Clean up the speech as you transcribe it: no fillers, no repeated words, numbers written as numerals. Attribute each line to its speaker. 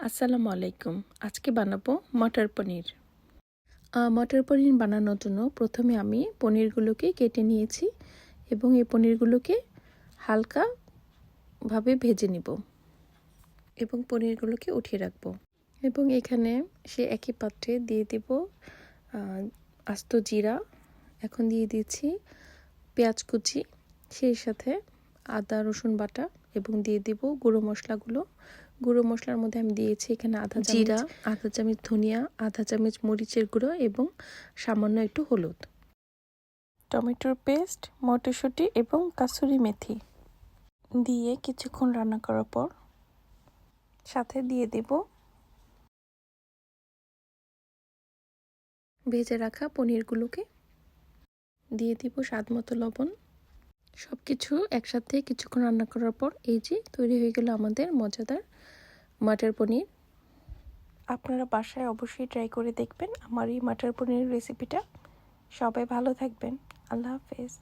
Speaker 1: আসসালামু আলাইকুম। আজকে বানাবো মটর পনির। মটর পনির বানানোর জন্য প্রথমে আমি পনিরগুলোকে কেটে নিয়েছি এবং এই পনিরগুলোকে হালকাভাবে ভেজে নিব এবং পনিরগুলোকে উঠিয়ে রাখবো। এবং এখানে সে একই পাত্রে দিয়ে দেব আস্ত জিরা, এখন দিয়ে দিচ্ছি পেঁয়াজ কুচি, সেই সাথে আদা রসুন বাটা এবং দিয়ে দিব গুঁড়ো মশলাগুলো। গুঁড়ো মশলার মধ্যে আমি দিয়েছি এখানে আধা জিরা, আধা চামচ ধনিয়া, আধা চামচ মরিচের গুঁড়ো এবং সামান্য একটু হলুদ, টমেটোর পেস্ট, মটরশুঁটি এবং কাসুরি মেথি দিয়ে কিছুক্ষণ রান্না করার পর সাথে দিয়ে দেব ভেজে রাখা পনিরগুলোকে, দিয়ে দিব স্বাদ মতো লবণ। সব কিছু একসাথে কিছুক্ষণ রান্না করার পর এই যে তৈরি হয়ে গেল আমাদের মজাদার মটর পনির। আপনারা বাসায় অবশ্যই ট্রাই করে দেখবেন আমার এই মটর পনির রেসিপিটা। সবাই ভালো থাকবেন। আল্লাহ হাফেজ।